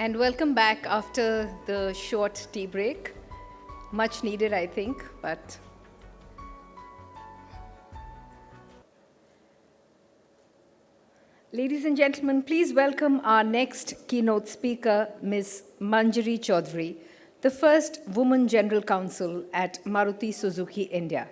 And welcome back after the short tea break. Much needed, I think, but ladies and gentlemen, please welcome our next keynote speaker, Ms. Manjaree Chowdhary, the first woman general counsel at Maruti Suzuki, India.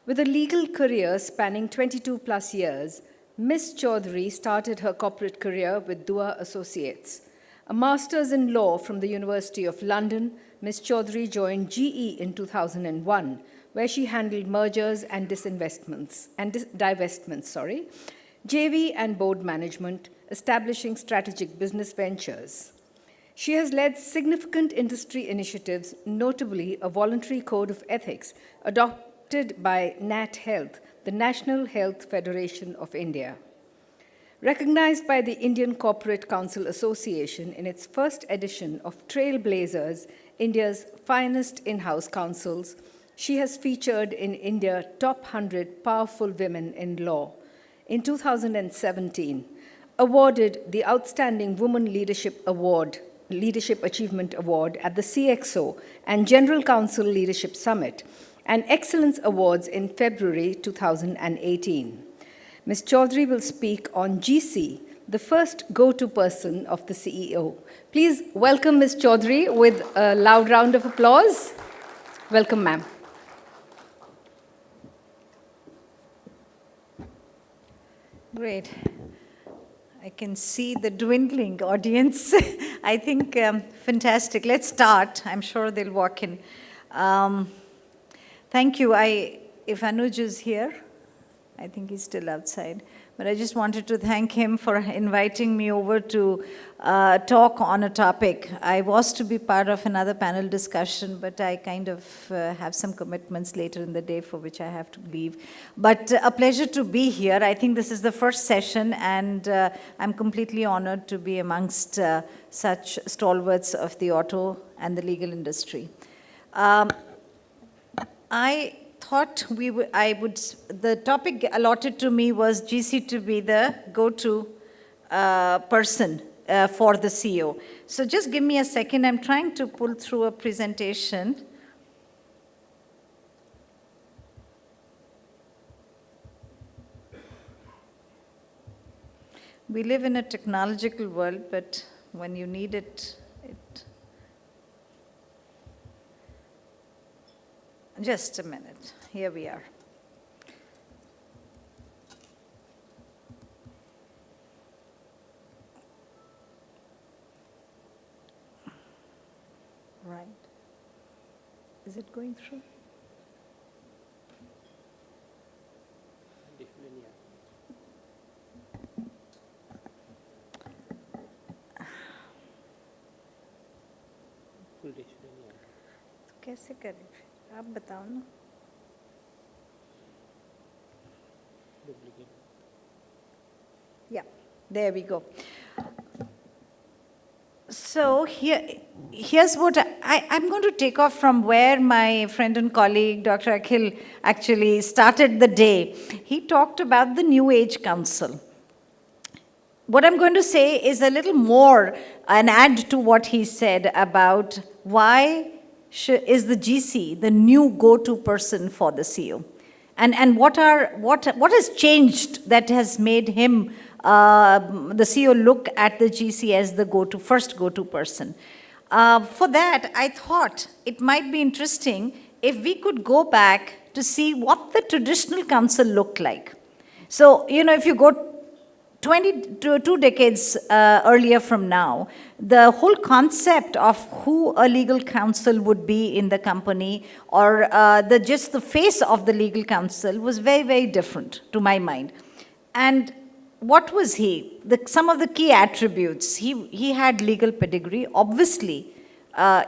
With a legal career spanning 22 plus years, Ms. Chowdhary started her corporate career with Dua Associates. A master's in law from the University of London, Ms. Chowdhary joined GE in 2001, where she handled mergers and divestments, JV and board management, establishing strategic business ventures. She has led significant industry initiatives, notably a voluntary code of ethics adopted by NAT Health, the National Health Federation of India. Recognized by the Indian Corporate Counsel Association in its first edition of Trailblazers, India's finest in-house counsels, she has featured in India Top 100 Powerful Women in Law. In 2017, awarded the Outstanding Woman Leadership Achievement Award at the CXO and General Counsel Leadership Summit, and Excellence Awards in February 2018. Ms. Chowdhary will speak on GC, the first go-to person of the CEO. Please welcome Ms. Chowdhary with a loud round of applause. Welcome, ma'am. Great. I can see the dwindling audience. I think fantastic. Let's start. I'm sure they'll walk in. Thank you. If Anuj is here, I think he's still outside. But I just wanted to thank him for inviting me over to talk on a topic. I was to be part of another panel discussion, but I kind of have some commitments later in the day for which I have to leave. But a pleasure to be here. I think this is the first session, and I'm completely honored to be amongst such stalwarts of the auto and the legal industry. I thought the topic allotted to me was GC to be the go-to person for the CEO. So just give me a second. I'm trying to pull through a presentation. We live in a technological world, but when you need it, Just a minute. Here we are. Right. Is it going through? कैसे करें फिर आप बताओ ना Yeah, there we go. So here's what I'm going to take off from where my friend and colleague, Dr. Akhil, actually started the day. He talked about the New Age Council. What I'm going to say is a little more an add to what he said about why is the GC the new go-to person for the CEO, and what has changed that has made him the CEO look at the GC as the first go-to person. For that, I thought it might be interesting if we could go back to see what the traditional counsel looked like. So, if you go 2 decades earlier from now, the whole concept of who a legal counsel would be in the company, or just the face of the legal counsel, was very, very different to my mind. And what was he? Some of the key attributes. He had legal pedigree. Obviously,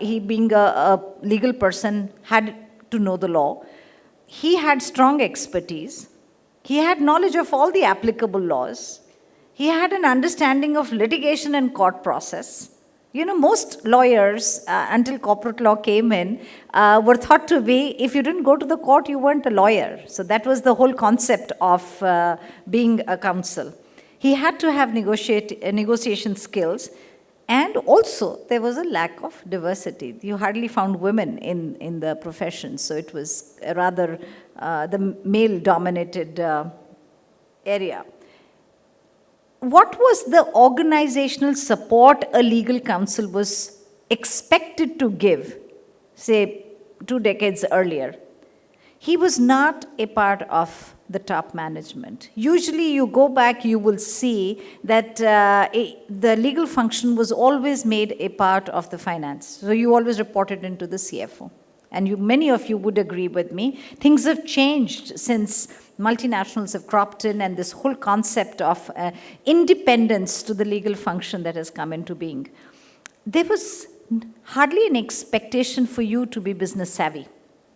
he being a legal person had to know the law. He had strong expertise. He had knowledge of all the applicable laws. He had an understanding of litigation and court process. Most lawyers, until corporate law came in, were thought to be, if you didn't go to the court, you weren't a lawyer. So that was the whole concept of being a counsel. He had to have negotiation skills. And also, there was a lack of diversity. You hardly found women in the profession, so it was rather the male-dominated area. What was the organizational support a legal counsel was expected to give, say, 2 decades earlier? He was not a part of the top management. Usually you go back, you will see that the legal function was always made a part of the finance. So you always reported into the CFO. And many of you would agree with me. Things have changed since multinationals have cropped in, and this whole concept of independence to the legal function that has come into being. There was hardly an expectation for you to be business savvy.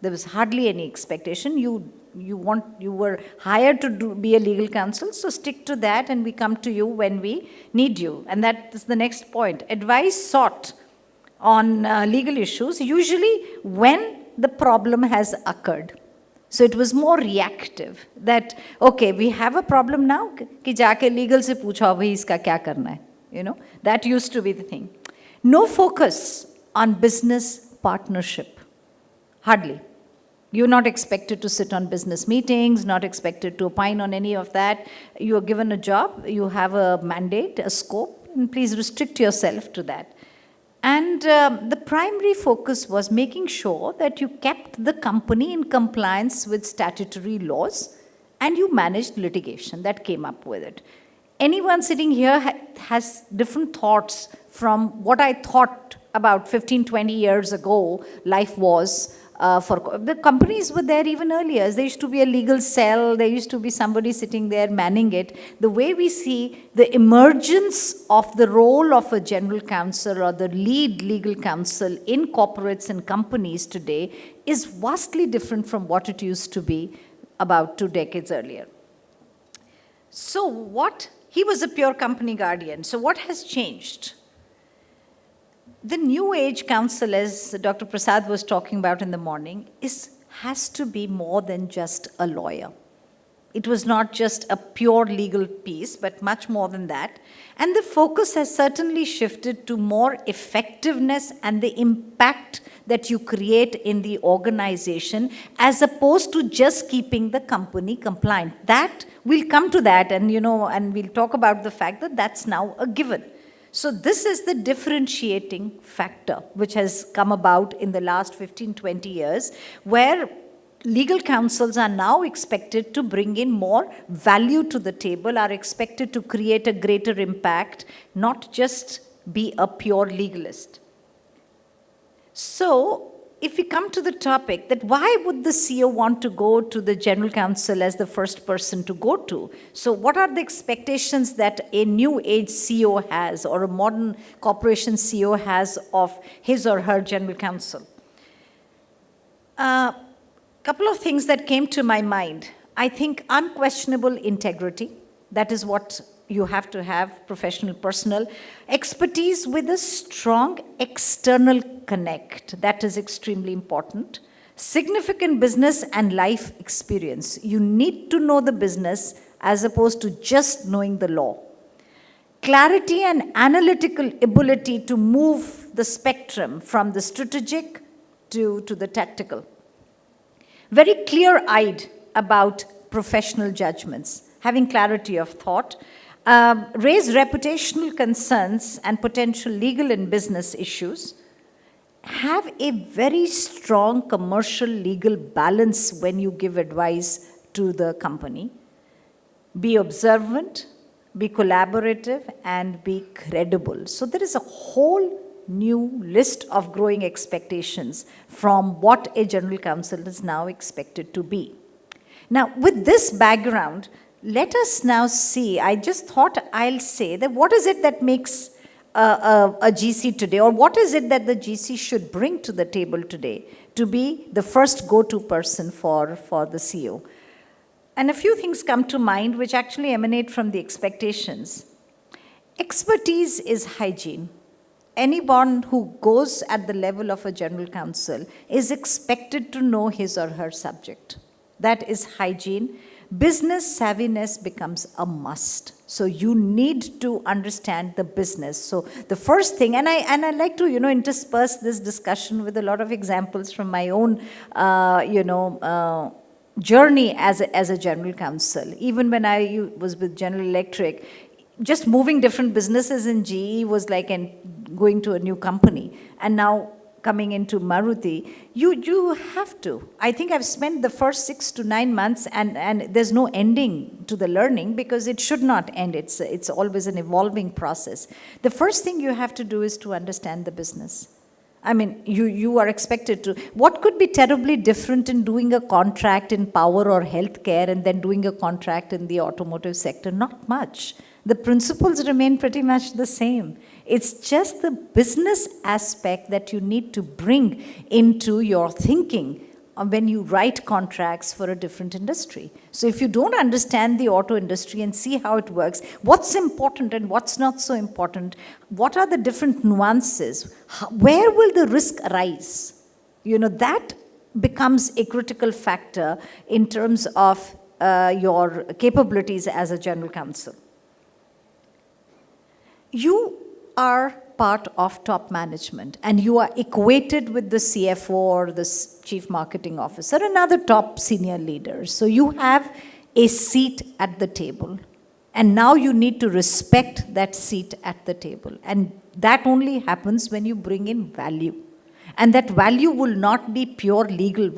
There was hardly any expectation. You were hired to be a legal counsel, so stick to that, and we come to you when we need you. And that is the next point. Advice sought on legal issues, usually when the problem has occurred. So it was more reactive, that, okay, we have a problem now, कि जाके legal से पूछो भाई इसका क्या करना है, that used to be the thing. No focus on business partnership, hardly. You're not expected to sit on business meetings, not expected to opine on any of that. You are given a job, you have a mandate, a scope, and please restrict yourself to that. And the primary focus was making sure that you kept the company in compliance with statutory laws, and you managed litigation that came up with it. Anyone sitting here has different thoughts from what I thought about 15, 20 years ago life was. For the companies were there even earlier. There used to be a legal cell. There used to be somebody sitting there manning it. The way we see the emergence of the role of a general counsel or the lead legal counsel in corporates and companies today is vastly different from what it used to be about 2 decades earlier. So he was a pure company guardian. So what has changed? The new age counsel, as Dr. Prasad was talking about in the morning, has to be more than just a lawyer. It was not just a pure legal piece, but much more than that. And the focus has certainly shifted to more effectiveness and the impact that you create in the organization, as opposed to just keeping the company compliant. That, we'll come to that, and and we'll talk about the fact that that's now a given. So this is the differentiating factor which has come about in the last 15, 20 years, where legal counsels are now expected to bring in more value to the table, are expected to create a greater impact, not just be a pure legalist. So if we come to the topic that why would the CEO want to go to the general counsel as the first person to go to? So what are the expectations that a new age CEO has, or a modern corporation CEO has, of his or her general counsel? Couple of things that came to my mind. I think unquestionable integrity. That is what you have to have, professional, personal. Expertise with a strong external connect. That is extremely important. Significant business and life experience. You need to know the business as opposed to just knowing the law. Clarity and analytical ability to move the spectrum from the strategic to the tactical. Very clear-eyed about professional judgments, having clarity of thought. Raise reputational concerns and potential legal and business issues. Have a very strong commercial legal balance when you give advice to the company. Be observant, be collaborative, and be credible. So there is a whole new list of growing expectations from what a general counsel is now expected to be. Now, with this background, let us now see, I just thought I'll say that what is it that makes a GC today, or what is it that the GC should bring to the table today to be the first go-to person for the CEO? And a few things come to mind which actually emanate from the expectations. Expertise is hygiene. Anyone who goes at the level of a general counsel is expected to know his or her subject. That is hygiene. business savviness becomes a must. So you need to understand the business. So the first thing, and I like to, intersperse this discussion with a lot of examples from my own, journey as a general counsel. Even when I was with General Electric, just moving different businesses in GE was like going to a new company. And now coming into Maruti, you have to. I think I've spent the first 6 to 9 months, and there's no ending to the learning, because it should not end. It's always an evolving process. The first thing you have to do is to understand the business. I mean, you are expected to. What could be terribly different in doing a contract in power or healthcare and then doing a contract in the automotive sector? Not much. The principles remain pretty much the same. It's just the business aspect that you need to bring into your thinking when you write contracts for a different industry. So if you don't understand the auto industry and see how it works, what's important and what's not so important, what are the different nuances, where will the risk arise? That becomes a critical factor in terms of your capabilities as a general counsel. You are part of top management, and you are equated with the CFO or the chief marketing officer and other top senior leaders. So you have a seat at the table, and now you need to respect that seat at the table. And that only happens when you bring in value. And that value will not be pure legal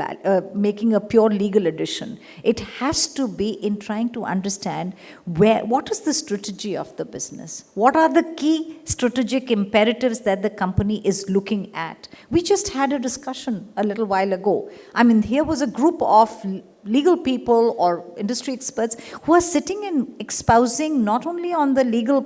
making a pure legal addition. It has to be in trying to understand what is the strategy of the business? What are the key strategic imperatives that the company is looking at? We just had a discussion a little while ago. I mean, here was a group of legal people or industry experts who are sitting and espousing not only on the legal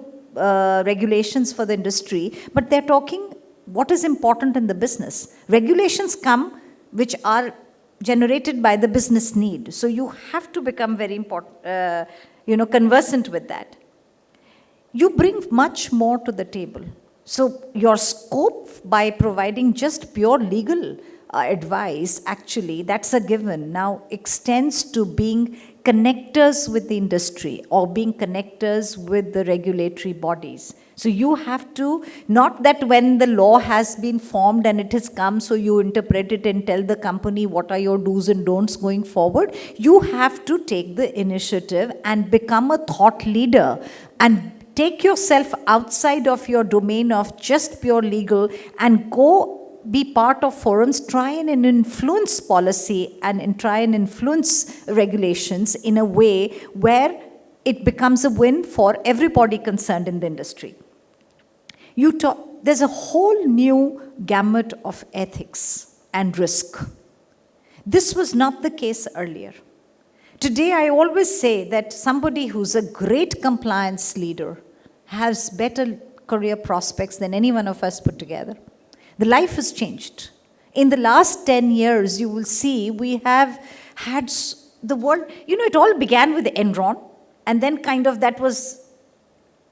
regulations for the industry, but they're talking what is important in the business. Regulations come which are generated by the business need. So you have to become very important, conversant with that. You bring much more to the table. So your scope, by providing just pure legal advice, actually, that's a given, now extends to being connectors with the industry or being connectors with the regulatory bodies. So you have to, not that when the law has been formed and it has come, so you interpret it and tell the company what are your do's and don'ts going forward. You have to take the initiative and become a thought leader and take yourself outside of your domain of just pure legal and go be part of forums, try and influence policy and try and influence regulations in a way where it becomes a win for everybody concerned in the industry. There's a whole new gamut of ethics and risk. This was not the case earlier. Today, I always say that somebody who's a great compliance leader has better career prospects than any one of us put together. The life has changed. In the last 10 years, you will see we have had the world, it all began with Enron, and then kind of that was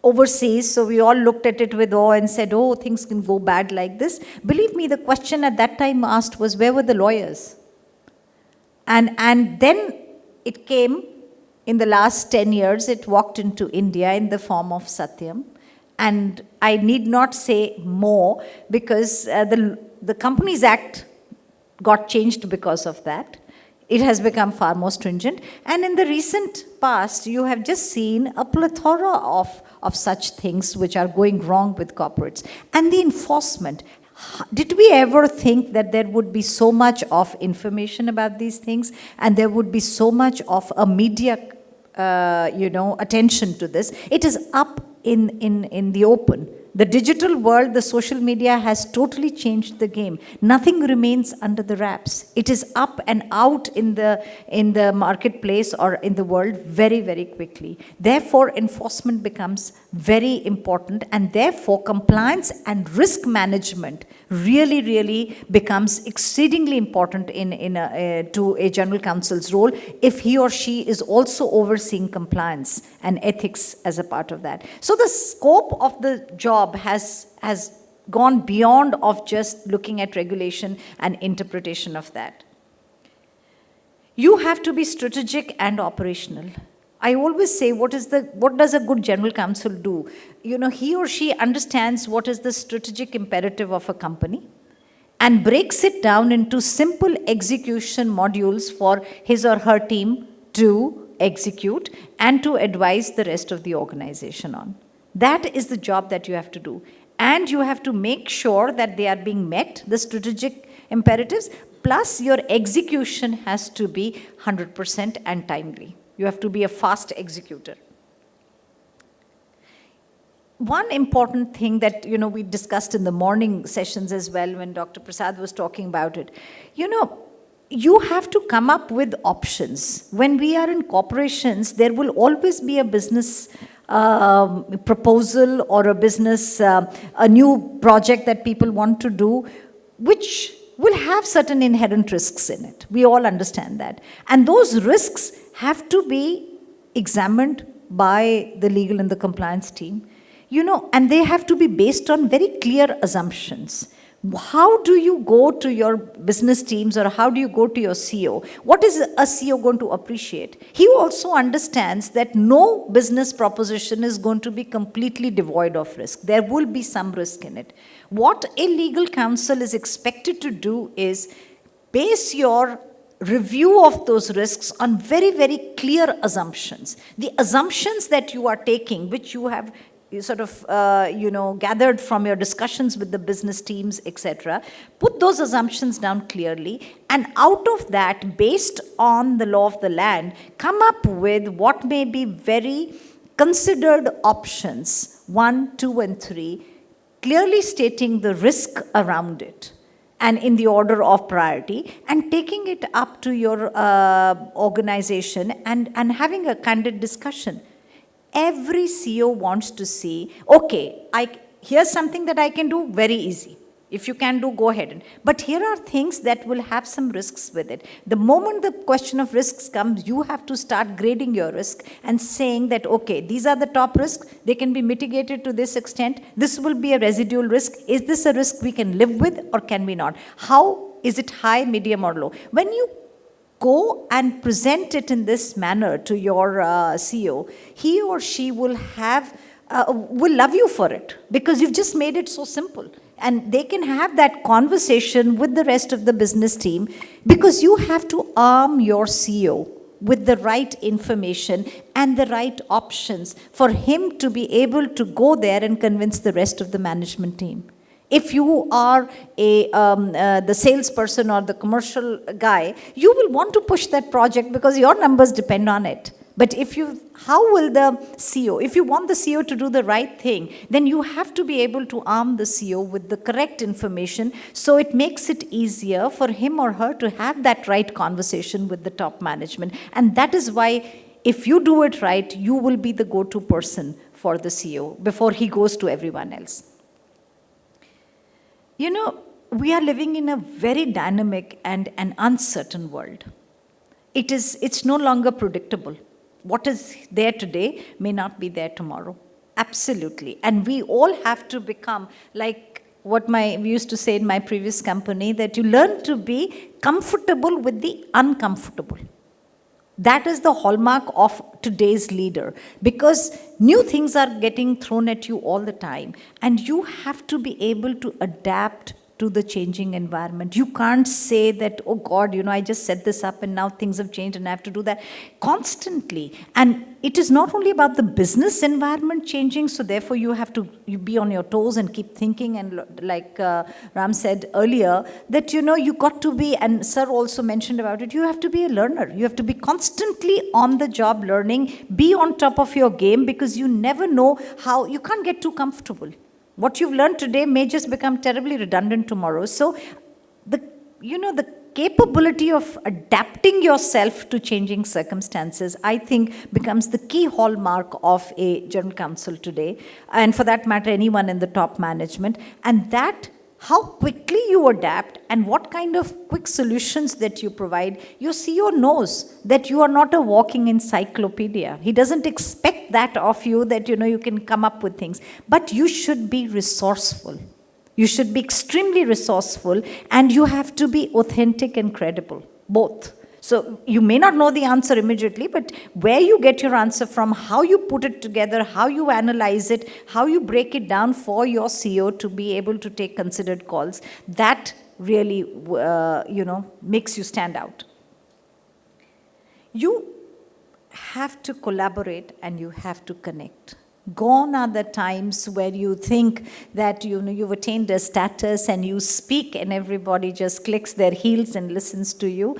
overseas, so we all looked at it with awe and said, oh, things can go bad like this. Believe me, the question at that time asked was, where were the lawyers? And then it came, in the last 10 years, it walked into India in the form of Satyam. And I need not say more, because the Companies Act got changed because of that. It has become far more stringent. And in the recent past, you have just seen a plethora of such things which are going wrong with corporates. And the enforcement. Did we ever think that there would be so much of information about these things and there would be so much of a media, attention to this? It is up in the open. The digital world, the social media has totally changed the game. Nothing remains under the wraps. It is up and out in the marketplace or in the world very, very quickly. Therefore, enforcement becomes very important, and therefore compliance and risk management really, really becomes exceedingly important to a general counsel's role if he or she is also overseeing compliance and ethics as a part of that. So the scope of the job has gone beyond of just looking at regulation and interpretation of that. You have to be strategic and operational. I always say, what does a good general counsel do? He or she understands what is the strategic imperative of a company and breaks it down into simple execution modules for his or her team to execute and to advise the rest of the organization on. That is the job that you have to do. And you have to make sure that they are being met, the strategic imperatives, plus your execution has to be 100% and timely. You have to be a fast executor. One important thing that, we discussed in the morning sessions as well when Dr. Prasad was talking about it, you have to come up with options. When we are in corporations, there will always be a business proposal or a new project that people want to do, which will have certain inherent risks in it. We all understand that. And those risks have to be examined by the legal and the compliance team, and they have to be based on very clear assumptions. How do you go to your business teams, or how do you go to your CEO? What is a CEO going to appreciate? He also understands that no business proposition is going to be completely devoid of risk. There will be some risk in it. What a legal counsel is expected to do is base your review of those risks on very, very clear assumptions. The assumptions that you are taking, which you have sort of, gathered from your discussions with the business teams, etc. Put those assumptions down clearly, and out of that, based on the law of the land, come up with what may be very considered options, 1, 2, and 3, clearly stating the risk around it, and in the order of priority, and taking it up to your organization and having a candid discussion. Every CEO wants to see, okay, here's something that I can do very easy. If you can do, go ahead. But here are things that will have some risks with it. The moment the question of risks comes, you have to start grading your risk and saying that, okay, these are the top risks. They can be mitigated to this extent. This will be a residual risk. Is this a risk we can live with, or can we not? How is it high, medium, or low? When you go and present it in this manner to your CEO, he or she will love you for it, because you've just made it so simple. And they can have that conversation with the rest of the business team, because you have to arm your CEO with the right information and the right options for him to be able to go there and convince the rest of the management team. If you are the salesperson or the commercial guy, you will want to push that project because your numbers depend on it. But how will the CEO, if you want the CEO to do the right thing, then you have to be able to arm the CEO with the correct information, so it makes it easier for him or her to have that right conversation with the top management. And that is why, if you do it right, you will be the go-to person for the CEO before he goes to everyone else. We are living in a very dynamic and an uncertain world. It's no longer predictable. What is there today may not be there tomorrow. Absolutely. And we all have to become like what we used to say in my previous company, that you learn to be comfortable with the uncomfortable. That is the hallmark of today's leader, because new things are getting thrown at you all the time, and you have to be able to adapt to the changing environment. You can't say that, oh God, I just set this up and now things have changed and I have to do that constantly. And it is not only about the business environment changing, so therefore you have to be on your toes and keep thinking. And like Ram said earlier, that you got to be, and Sir also mentioned about it, you have to be a learner. You have to be constantly on the job learning, be on top of your game, because you never know how, you can't get too comfortable. What you've learned today may just become terribly redundant tomorrow. So the capability of adapting yourself to changing circumstances, I think, becomes the key hallmark of a general counsel today, and for that matter, anyone in the top management. And that, how quickly you adapt and what kind of quick solutions that you provide, your CEO knows that you are not a walking encyclopedia. He doesn't expect that of you, that you can come up with things. But you should be resourceful. You should be extremely resourceful, and you have to be authentic and credible, both. So you may not know the answer immediately, but where you get your answer from, how you put it together, how you analyze it, how you break it down for your CEO to be able to take considered calls, that really, makes you stand out. You have to collaborate and you have to connect. Gone are the times where you think that you've attained a status and you speak and everybody just clicks their heels and listens to you.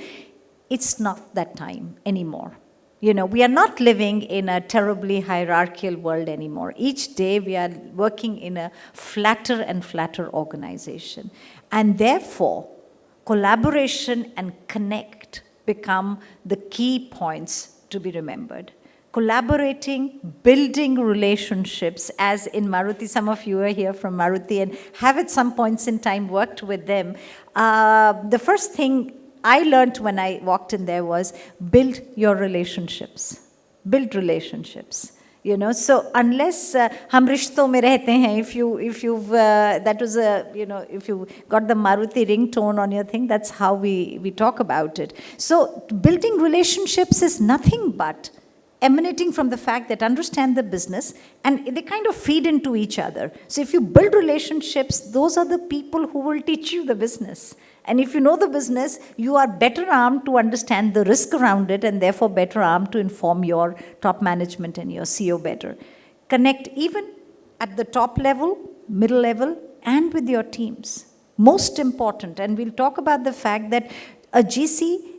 It's not that time anymore. We are not living in a terribly hierarchical world anymore. Each day we are working in a flatter and flatter organization. And therefore, collaboration and connect become the key points to be remembered. Collaborating, building relationships, as in Maruti, some of you are here from Maruti and have at some points in time worked with them. The first thing I learned when I walked in there was build your relationships. Build relationships. So unless hum rishton mein rehte hain, if you've that was if you got the Maruti ringtone on your thing, that's how we talk about it. So building relationships is nothing but emanating from the fact that understand the business and they kind of feed into each other. So if you build relationships, those are the people who will teach you the business. And if you know the business, you are better armed to understand the risk around it and therefore better armed to inform your top management and your CEO better. Connect even at the top level, middle level, and with your teams. Most important, and we'll talk about the fact that a GC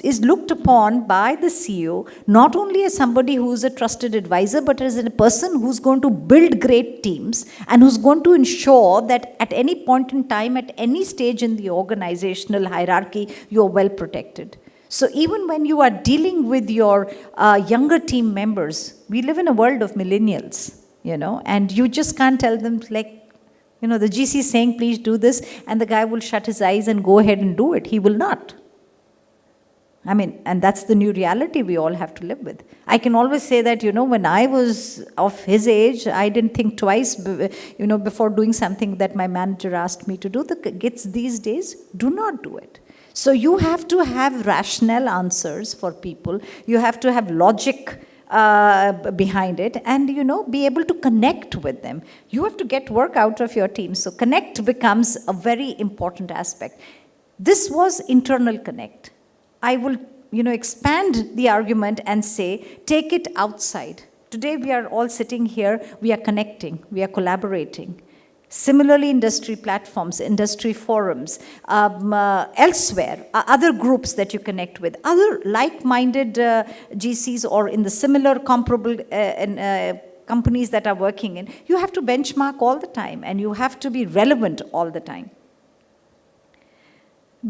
is looked upon by the CEO not only as somebody who's a trusted advisor, but as a person who's going to build great teams and who's going to ensure that at any point in time, at any stage in the organizational hierarchy, you're well protected. So even when you are dealing with your younger team members, we live in a world of millennials, and you just can't tell them the GC is saying, please do this, and the guy will shut his eyes and go ahead and do it. He will not. And that's the new reality we all have to live with. I can always say that, when I was of his age, I didn't think twice, before doing something that my manager asked me to do. The kids these days do not do it. So you have to have rational answers for people. You have to have logic behind it and, be able to connect with them. You have to get work out of your team. So connect becomes a very important aspect. This was internal connect. I will, expand the argument and say, take it outside. Today we are all sitting here, we are connecting, we are collaborating. Similarly, industry platforms, industry forums, elsewhere, other groups that you connect with, other like-minded GCs or in the similar comparable companies that are working in, you have to benchmark all the time and you have to be relevant all the time.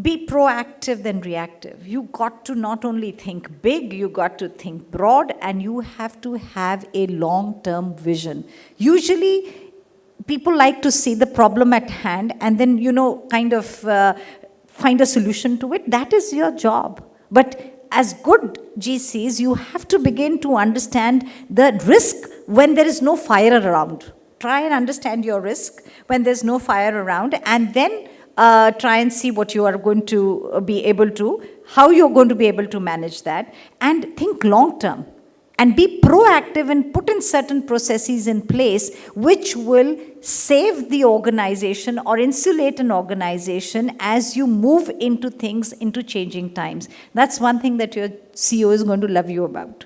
Be proactive than reactive. You got to not only think big, you got to think broad, and you have to have a long-term vision. Usually, people like to see the problem at hand and then, find a solution to it. That is your job. But as good GCs, you have to begin to understand the risk when there is no fire around. Try and understand your risk when there's no fire around, and then try and see what you are going to be able to, how you're going to be able to manage that, and think long term. And be proactive and put in certain processes in place which will save the organization or insulate an organization as you move into things, into changing times. That's one thing that your CEO is going to love you about.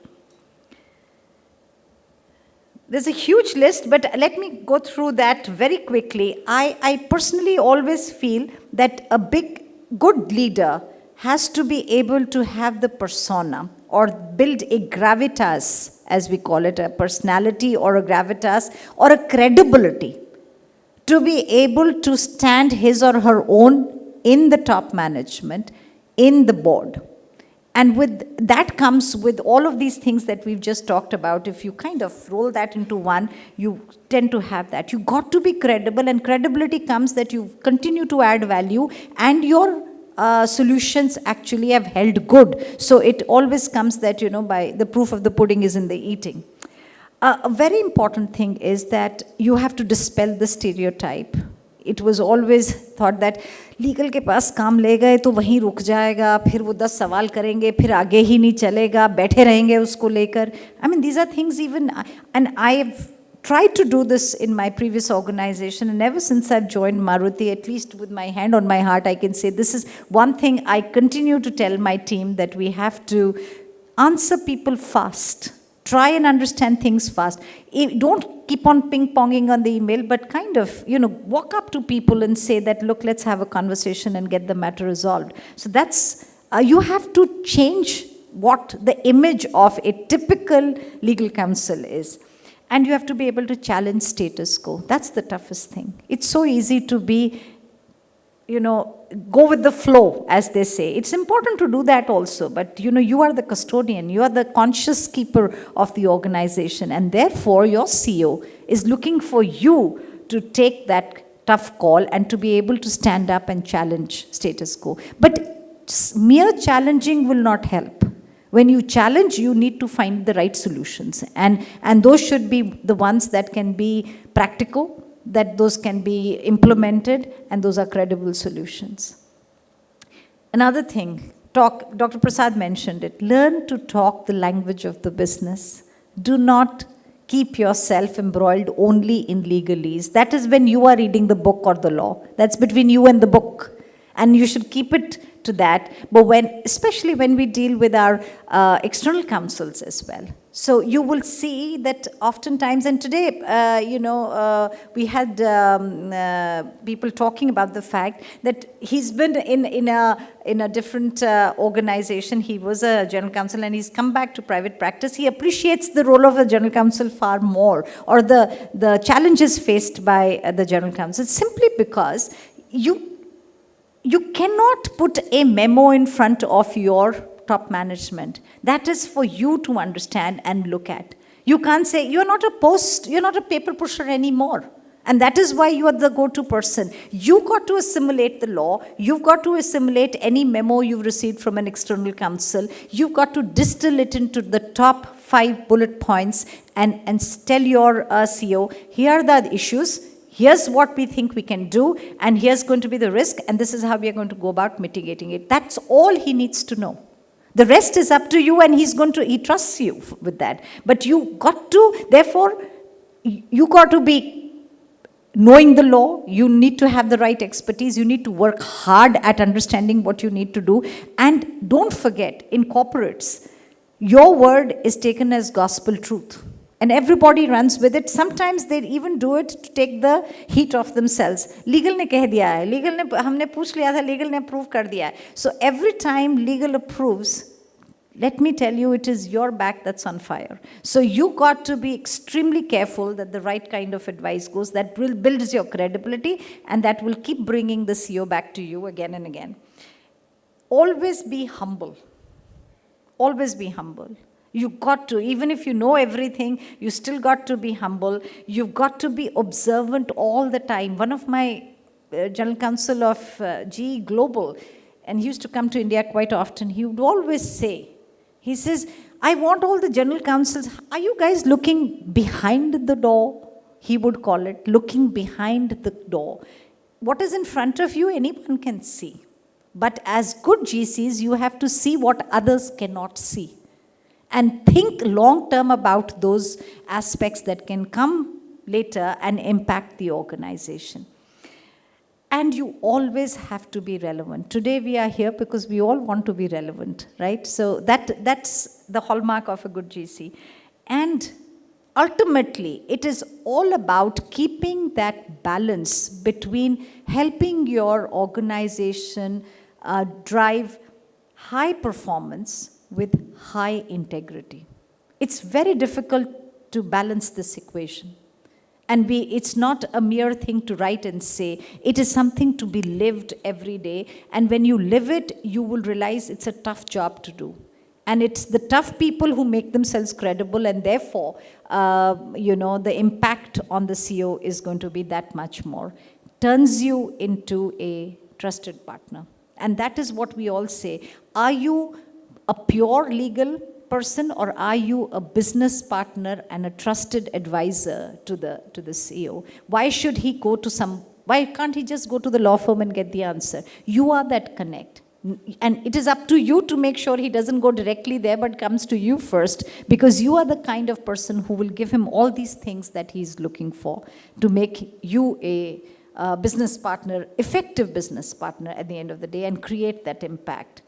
There's a huge list, but let me go through that very quickly. I personally always feel that a good leader has to be able to have the persona or build a gravitas, as we call it, a personality or a gravitas or a credibility to be able to stand his or her own in the top management, in the board. And with that comes with all of these things that we've just talked about. If you kind of roll that into one, you tend to have that. You got to be credible, and credibility comes that you continue to add value and your solutions actually have held good. So it always comes that, by the proof of the pudding is in the eating. A very important thing is that you have to dispel the stereotype It was always thought that legal के पास काम ले गए तो वहीं रुक जाएगा, फिर वो 10 सवाल करेंगे, फिर आगे ही नहीं चलेगा, बैठे रहेंगे उसको लेकर. I mean, these are things even, and I've tried to do this in my previous organization, and ever since I've joined Maruti, at least with my hand on my heart, I can say this is one thing I continue to tell my team, that we have to answer people fast. Try and understand things fast. Don't keep on ping-ponging on the email, but kind of, walk up to people and say that, look, let's have a conversation and get the matter resolved. So that's, you have to change what the image of a typical legal counsel is. And you have to be able to challenge status quo. That's the toughest thing. It's so easy to be, go with the flow, as they say. It's important to do that also, but you are the custodian, you are the conscious keeper of the organization, and therefore your CEO is looking for you to take that tough call and to be able to stand up and challenge status quo. But mere challenging will not help. When you challenge, you need to find the right solutions, and those should be the ones that can be practical, that those can be implemented, and those are credible solutions. Another thing, Dr. Prasad mentioned it, learn to talk the language of the business. Do not keep yourself embroiled only in legalese. That is when you are reading the book or the law. That's between you and the book. And you should keep it to that, but especially when we deal with our external counsels as well. So you will see that oftentimes, and today, we had people talking about the fact that he's been in a different organization. He was a general counsel, and he's come back to private practice. He appreciates the role of a general counsel far more, or the challenges faced by the general counsel, simply because you cannot put a memo in front of your top management. That is for you to understand and look at. You can't say, you're not a paper pusher anymore. And that is why you are the go-to person. You got to assimilate the law. You've got to assimilate any memo you've received from an external counsel. You've got to distill it into the top 5 bullet points and tell your CEO, here are the issues. Here's what we think we can do, and here's going to be the risk, and this is how we are going to go about mitigating it. That's all he needs to know. The rest is up to you, and he trusts you with that. But you got to be knowing the law. You need to have the right expertise. You need to work hard at understanding what you need to do. And don't forget, in corporates, your word is taken as gospel truth. And everybody runs with it. Sometimes they even do it to take the heat off themselves. Legal ने कह दिया है, legal ने हमने पूछ लिया था, legal ने approve कर दिया है. So every time legal approves, let me tell you, it is your back that's on fire. So you got to be extremely careful that the right kind of advice goes, that will builds your credibility, and that will keep bringing the CEO back to you again and again. Always be humble. Always be humble. You got to, even if you know everything, you still got to be humble. You've got to be observant all the time. One of my general counsel of GE Global, and he used to come to India quite often, he would always say, he says, I want all the general counsels, are you guys looking behind the door? He would call it, looking behind the door. What is in front of you, anyone can see. But as good GCs, you have to see what others cannot see. And think long-term about those aspects that can come later and impact the organization. And you always have to be relevant. Today we are here because we all want to be relevant, right? So that's the hallmark of a good GC. And ultimately, it is all about keeping that balance between helping your organization drive high performance with high integrity. It's very difficult to balance this equation. And it's not a mere thing to write and say. It is something to be lived every day. And when you live it, you will realize it's a tough job to do. And it's the tough people who make themselves credible, and therefore, the impact on the CEO is going to be that much more. Turns you into a trusted partner. And that is what we all say. Are you a pure legal person, or are you a business partner and a trusted advisor to the CEO? Why should he go to some Why can't he just go to the law firm and get the answer? You are that connect. And it is up to you to make sure he doesn't go directly there, but comes to you first, because you are the kind of person who will give him all these things that he's looking for to make you a business partner, effective business partner at the end of the day, and create that impact.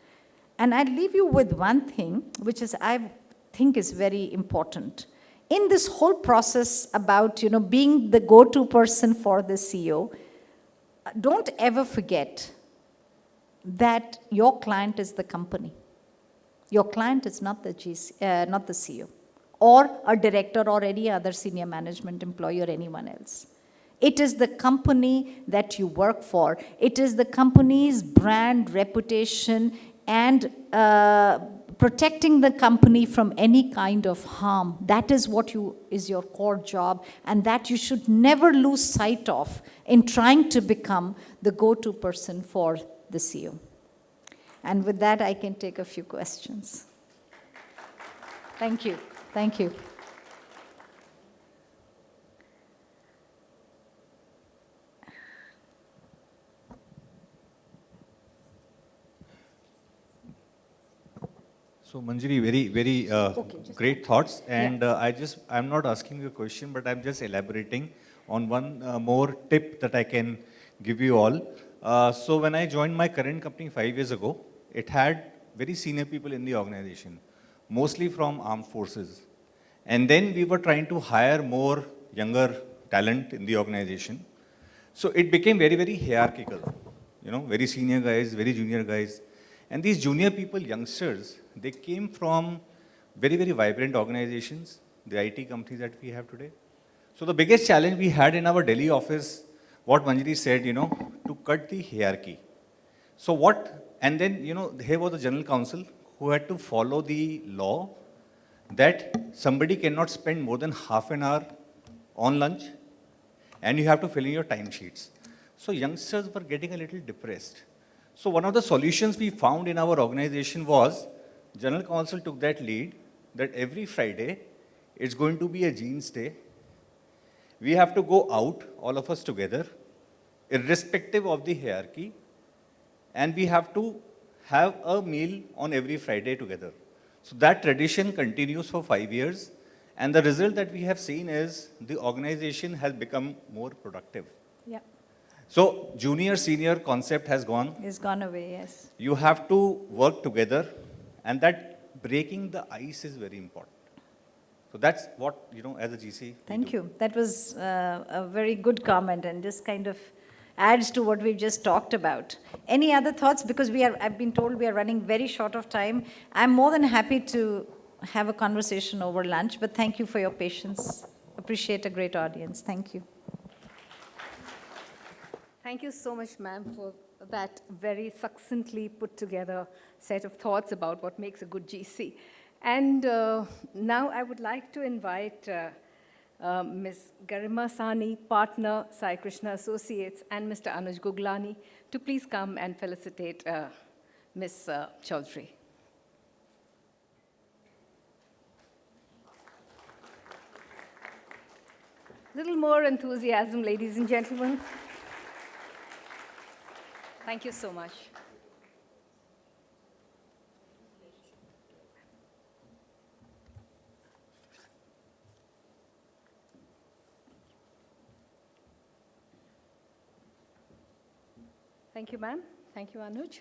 And I'd leave you with one thing, which is I think is very important. In this whole process about being the go-to person for the CEO, don't ever forget that your client is the company. Your client is not the not the CEO, or a director, or any other senior management employee, or anyone else. It is the company that you work for. It is the company's brand, reputation, and protecting the company from any kind of harm. That is what is your core job, and that you should never lose sight of in trying to become the go-to person for the CEO. And with that, I can take a few questions. Thank you. Thank you. So Manjaree, very great thoughts. And I'm not asking you a question, but I'm just elaborating on one more tip that I can give you all. So when I joined my current company 5 years ago, it had very senior people in the organization, mostly from armed forces. And then we were trying to hire more younger talent in the organization. So it became very hierarchical, very senior guys, very junior guys. And these junior people, youngsters, they came from very vibrant organizations, the IT companies that we have today. So the biggest challenge we had in our Delhi office, what Manjaree said, to cut the hierarchy. So and then, here was the general counsel who had to follow the law that somebody cannot spend more than half an hour on lunch, and you have to fill in your timesheets. So youngsters were getting a little depressed. So one of the solutions we found in our organization was, General Counsel took that lead, that every Friday, it's going to be a jeans day. We have to go out, all of us together, irrespective of the hierarchy, and we have to have a meal on every Friday together. So that tradition continues for 5 years, and the result that we have seen is the organization has become more productive. Yeah. So junior, senior concept has gone. It's gone away, yes. You have to work together, and that breaking the ice is very important. So that's what, as a GC. Thank you. That was a very good comment, and just kind of adds to what we've just talked about. Any other thoughts? Because I've been told we are running very short of time. I'm more than happy to have a conversation over lunch, but thank you for your patience. Appreciate a great audience. Thank you. Thank you so much, ma'am, for that very succinctly put together set of thoughts about what makes a good GC. And now I would like to invite Ms. Garima Sani, partner, Sai Krishna Associates, and Mr. Anuj Guglani to please come and felicitate Ms. Chowdhary. Little more enthusiasm, ladies and gentlemen. Thank you so much. Thank you, ma'am. Thank you, Anuj.